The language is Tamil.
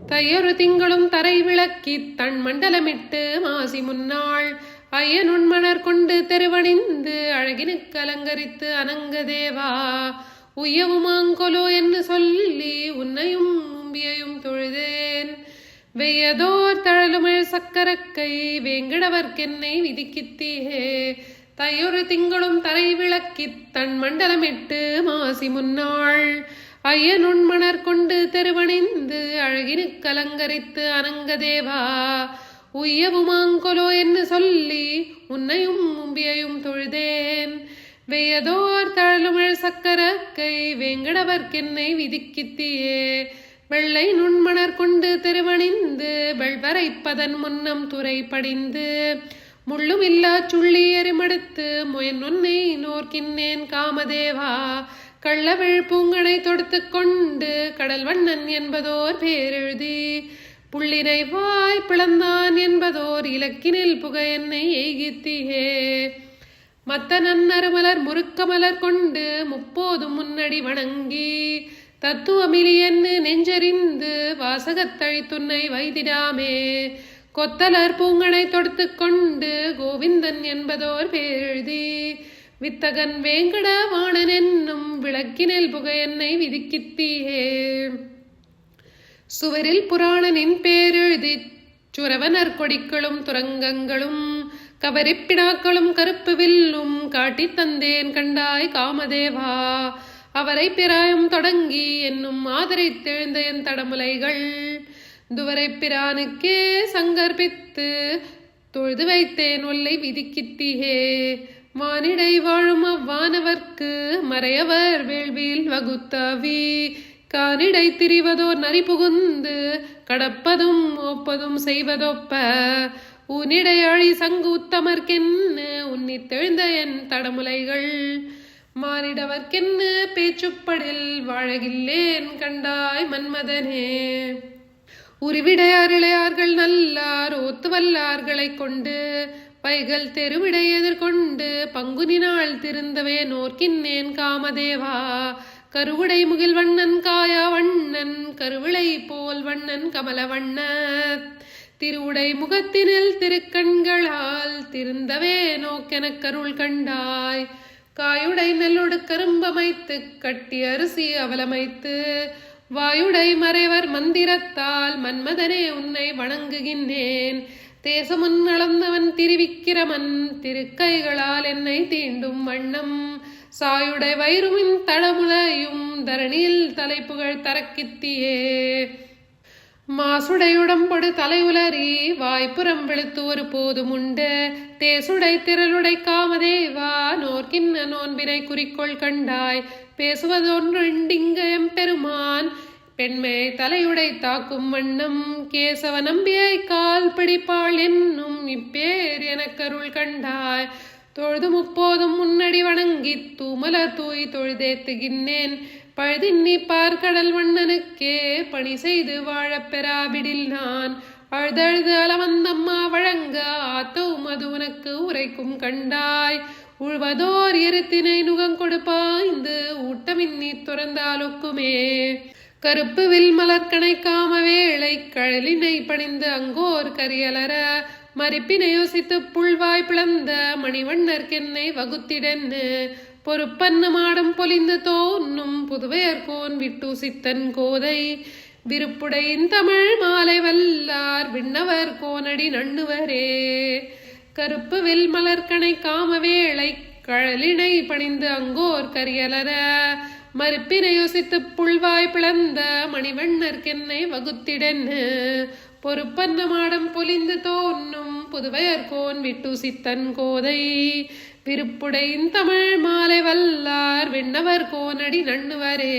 தையொரு திங்களும் தரை விளக்கித் தன் மண்டலமிட்டு மாசி முன்னாள் ஐயனுண்மணர் கொண்டு தெருவணிந்து அழகினுக்கு அலங்கரித்து அனங்க தேவா உய்யவுமாங்கொலோ என்று சொல்லி உன்னையும் உம்பியையும் தொழுதேன். வெய்யதோர் தழலுமிழ் சக்கரக்கை வேங்கிடவர்க்கென்னை விதிக்கித்தீஹே தையொரு திங்களும் தரை விளக்கித் தன் மண்டலமிட்டு மாசி முன்னாள் ஐயனுண்மணர் கொண்டு தெருவணிந்து அழகினுக்கு அலங்கரித்து அனங்க தேவா உய்யவுமாங்கொலோ என்று சொல்லி உன்னையும் உம்பியையும் தொழுதேன். வெய்யதோர் தழலுமிழ் சக்கரக்கை வேங்கடவர்க்கென்னை விதிக்கித்தியே வெள்ளை நுண்மணர் கொண்டு தெருவணிந்து வெள்வரைப்பதன் முன்னம் துறை படிந்து முள்ளுமில்லா சுள்ளி எரிமடுத்து முயன்னுன்னை நோர்க்கின்னேன் காமதேவா கள்ளவிழ் பூங்கனை தொடுத்து கொண்டு கடல் வண்ணன் என்பதோர் பேரெழுதி புள்ளினை வாய் பிளந்தான் என்பதோர் இலக்கினில் புக என்னை எய்கித்தியே மத்த நன்னருமலர் முறுக்கமலர் கொண்டு முப்போதும் முன்னடி வணங்கி தத்துவமிலி என்று நெஞ்சறிந்து வாசகத்தழித்துன்னை வைதிடாமே கொத்தலர் பூங்கனை தொடுத்து கொண்டு கோவிந்தன் என்பதோர் பேரெழுதி வித்தகன் வேங்கட வாணன் என்னும் விளக்கினில் புக என்னை விதிக்கித்தீயே சுவரில் புராணனின் பேரெழுதி சுரவனர் கொடிகளும் துரங்கங்களும் கவரிப்பிடாக்களும் கருப்பு வில்லும் காட்டித் தந்தேன் கண்டாய் காமதேவா அவரை பிராயம் தொடங்கி என்னும் ஆதரித்தெழுந்த என் தடமுலைகள் துவரை பிரானுக்கே சங்கற்பித்து தொழுது வைத்தேன் ஒல்லை விதிக்கித்தியே வானிடை வாழும் அவ்வானவர்க்கு மறையவர் வேள்வியில் வகுத்தாவி கானிடை திரிவதோர் நரி புகுந்து கடப்பதும் ஒப்பதும் செய்வதொப்ப உன்னிடை அழி சங்கு உத்தமர்க்கென்ன உன்னித்தெழுந்த என் தடமுலைகள் மானிடவர்க்கென்னு பேச்சுப்படில் வாழகில்லேன் கண்டாய் மன்மதனே உருவிடையார் இளையார்கள் நல்லார் ஓத்து வல்லார்களை கொண்டு பைகள் தெருவிடை எதிர்கொண்டு பங்குனி நாள் திருந்தவே நோர்க்கின்னேன் காமதேவா கருவுடை முகில் வண்ணன் காயா வண்ணன் கருவிளை போல் வண்ணன் கமல வண்ண திருவுடை முகத்தினில் திருக்கண்களால் திருந்தவே நோக்கெனக் கருள் கண்டாய் காயுடை நெல்லொடு கரும்பமைத்து கட்டி அரிசி அவலமைத்து வாயுடை மறைவர் மந்திரத்தால் மன்மதனே உன்னை வணங்குகின்றேன் தேசமுன் அளந்தவன் திருவிக்கிரமன் திருக்கைகளால் என்னை தீண்டும் வண்ணம் சாயுடை வயிறுமின் தடமுலையும் தரணியில் தலைப்புகள் தரக்கித்தியே மாசுடையுடம்பொடு தலையுலறி வாய்ப்புறம் வெளுத்து ஒரு போதும் உண்டு தேசுடை திரளுடை காமதேவா நோர்க்கின்ன நோன்பினை குறிக்கோள் கண்டாய் பேசுவதொன்றிங்க எம்பெருமான் பெண்மை தலையுடை தாக்கும் வண்ணம் கேசவ நம்பியை கால் பிடிப்பாள் என்னும் இப்பேர் எனக்கருள் கண்டாய் தொழுது முப்போதும் முன்னடி வணங்கி தூமலர் தூய் தொழுதேத்துகின்றேன் பழுதின்னி பார்க்கடல் வண்ணனுக்கே பணி செய்து வாழப் பெறாவிடில் நான் அழுதழுது அளவந்தம்மா வழங்க ஆத்தவும் அது உனக்கு உரைக்கும் கண்டாய் உழ்வதோர் எருத்தினை நுகங்கொடுப்பாய்ந்து ஊட்டமின்னி துறந்தாலொக்குமே கருப்பு வில் மலர்கனை காம வேளை கழலினை பணிந்து அங்கோர் கரியலர மறிப்பினை யோசித்து புல்வாய் பிளந்த மணிவண்ணர்க்கென்னை வகுத்திடன்னு பொறுப்பன்னு மாடம் பொலிந்து தோன்னும் புதுவையர்கோன் விட்டு சித்தன் கோதை விருப்புடையின் தமிழ் மாலை வல்லார் விண்ணவர் கோனடி நண்ணுவரே கருப்பு வில் மலர்கனை காம வேளை கழலினை பணிந்து அங்கோர் கரியலர மறுப்பினை யோசித்து புல்வாய் பிளந்த மணிவண்ணர்க்கென்னை வகுத்திடன்னு பொறுப்பன்ன மாடம் பொலிந்து தோன்னும் புதுவையர்கோன் விட்டு சித்தன் கோதை விருப்புடையின் தமிழ் மாலை வல்லார் விண்ணவர் கோனடி நண்ணுவரே.